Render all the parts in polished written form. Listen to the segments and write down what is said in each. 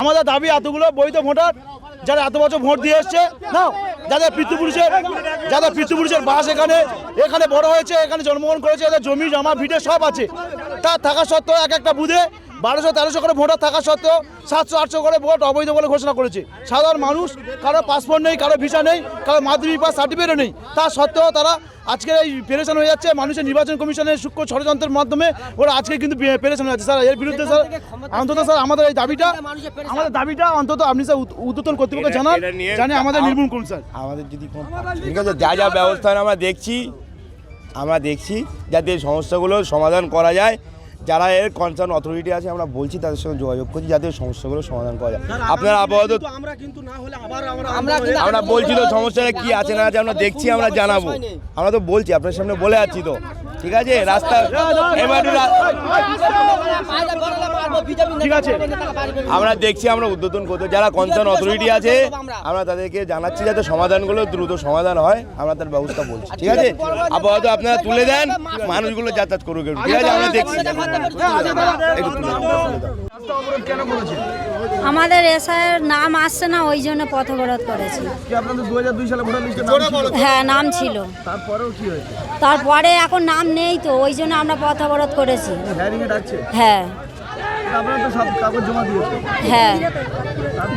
আমাদের দাবি এতগুলো বৈধ ভোটার যারা এত বছর ভোট দিয়ে এসছে না, যাদের পিতৃপুরুষের বাস এখানে বড় হয়েছে, এখানে জন্মগ্রহণ করেছে, এদের জমি জমা ভিটে সব আছে, তা থাকা সত্ত্বেও এক একটা বুথে 1200-1300 করে ভোটার থাকা সত্ত্বেও 700-800 করে ভোট অবৈধ বলে ঘোষণা করেছে। সাধারণ মানুষ, কারো পাসপোর্ট নেই, কারো ভিসা নেই, কারো মাধ্যমিক পাস সার্টিফিকেটও নেই, তা সত্ত্বেও তারা আজকে এই পেরেশান হয়ে যাচ্ছে। মানুষের নির্বাচন কমিশনের সূক্ষ্ম ষড়যন্ত্রের মাধ্যমে ওরা আজকে কিন্তু পেরেশান হয়ে যাচ্ছে। স্যার এর বিরুদ্ধে স্যার অন্তত স্যার আমাদের এই দাবিটা অন্তত আপনি স্যার ঊর্ধ্বতন কর্তৃপক্ষকে জানে আমাদের নির্মূল করুন স্যার। আমাদের যদি ঠিক আছে, যা ব্যবস্থা আমরা দেখছি যাতে এই সমস্যাগুলোর সমাধান করা যায়। যারা এর কনসার্ন অথরিটি আছে আমরা বলছি, তাদের সঙ্গে যোগাযোগ করছি যাতে সমস্যাগুলো সমাধান করা যায়। আপনারা আপাতত আমরা বলছি তো সমস্যাটা কি আছে না আছে আমরা দেখছি, আমরা জানাবো। আমরা তো বলছি, আপনার সামনে বলে যাচ্ছি তো, ঠিক আছে। রাস্তা আমরা দেখছি, আমরা উদ্বোধন করতে যারা কনসার্ন অথরিটি আছে আমরা তাদেরকে জানাচ্ছি যাতে সমাধানগুলো দ্রুত সমাধান হয়, আমরা তার ব্যবস্থা বলছি, ঠিক আছে। আপাতত আপনারা তুলে দেন, মানুষগুলো যাতায়াত করুক, ঠিক আছে। আমরা দেখছি আমাদের এসআইয়ের নাম আসছে না, ওই জন্য পথ অবরোধ করেছি। হ্যাঁ, নাম ছিল, তারপরে এখন নাম নেই তো, ওই জন্য আমরা পথ অবরোধ করেছি। হ্যাঁ হ্যাঁ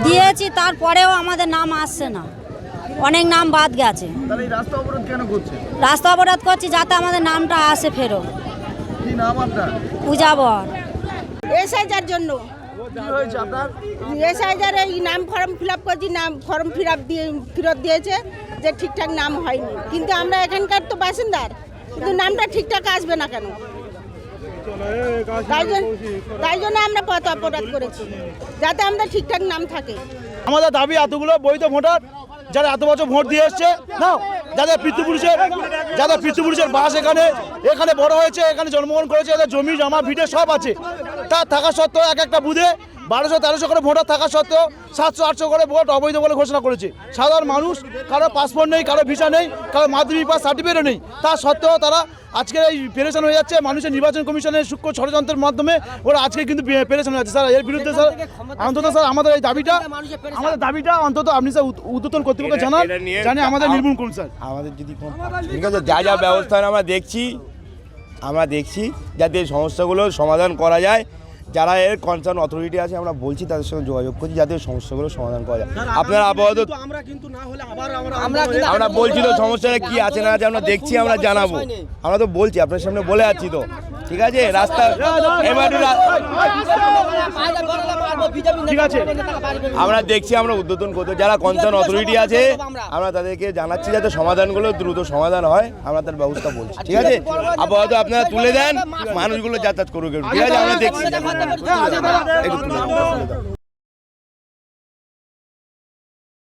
দিয়েছি, তারপরেও আমাদের নাম আসছে না, অনেক নাম বাদ গেছে। রাস্তা অবরোধ করছি যাতে আমাদের নামটা আসে ফেরো। পূজা বর। এসআইজার জন্য এসআইজার এই নাম ফর্ম ফিল আপ করছি, নাম ফর্ম ফেরত দিয়েছে যে ঠিকঠাক নাম হয়নি, কিন্তু আমরা এখানকার তো বাসিন্দার, কিন্তু নামটা ঠিকঠাক আসবে না কেন? তাই জন্য আমরা পথ অবরোধ করেছি যাতে আমাদের ঠিকঠাক নাম থাকে। আমাদের দাবি এতগুলো বৈধ ভোটার যারা এত বছর ভোট দিয়ে এসছে না, যাদের পিতৃপুরুষের বাস এখানে বড় হয়েছে, এখানে জন্মগ্রহণ করেছে, এদের জমি জমা ভিটে সব আছে, তা থাকা সত্ত্বেও এক একটা বুথে 1200-1300 করে ভোটার থাকা সত্ত্বেও 700-800 করে ভোট অবৈধ বলে ঘোষণা করেছে। সাধারণ মানুষ, কারো পাসপোর্ট নেই, কারো ভিসা নেই, কারো মাধ্যমিক পাস সার্টিফিকেটও নেই, তা সত্ত্বেও তারা আজকে এই পেরেশান হয়ে যাচ্ছে। মানুষের নির্বাচন কমিশনের সূক্ষ্ম ষড়যন্ত্রের মাধ্যমে ওরা আজকে কিন্তু পেরেশান হয়ে যাচ্ছে। স্যার এর বিরুদ্ধে স্যার অন্তত স্যার আমাদের এই দাবিটা অন্তত আপনি স্যার ঊর্ধ্বতন কর্তৃপক্ষকে জানে আমাদের নির্মূল করুন স্যার। আমাদের যদি ঠিক আছে, যা ব্যবস্থা আমরা দেখছি যাতে এই সমস্যাগুলোর সমাধান করা যায়। যারা এর কনসার্ন অথরিটি আছে আমরা বলছি, তাদের সঙ্গে যোগাযোগ করছি যাতে সমস্যাগুলো সমাধান করা যায়। আপনারা আপাতত আমরা বলছি তো সমস্যাটা কি আছে না আছে আমরা দেখছি, আমরা জানাবো। আমরা তো বলছি, আপনার সামনে বলে যাচ্ছি তো, ঠিক আছে। রাস্তা আমরা দেখছি, আমরা উদ্বোধন করতে যারা কনসার্ন অথরিটি আছে আমরা তাদেরকে জানাচ্ছি যাতে সমাধানগুলো দ্রুত সমাধান হয়, আমরা তার ব্যবস্থা বলছি, ঠিক আছে। আপাতত আপনারা তুলে দেন, মানুষগুলো যাতায়াত করুক, ঠিক আছে। আমরা দেখছি।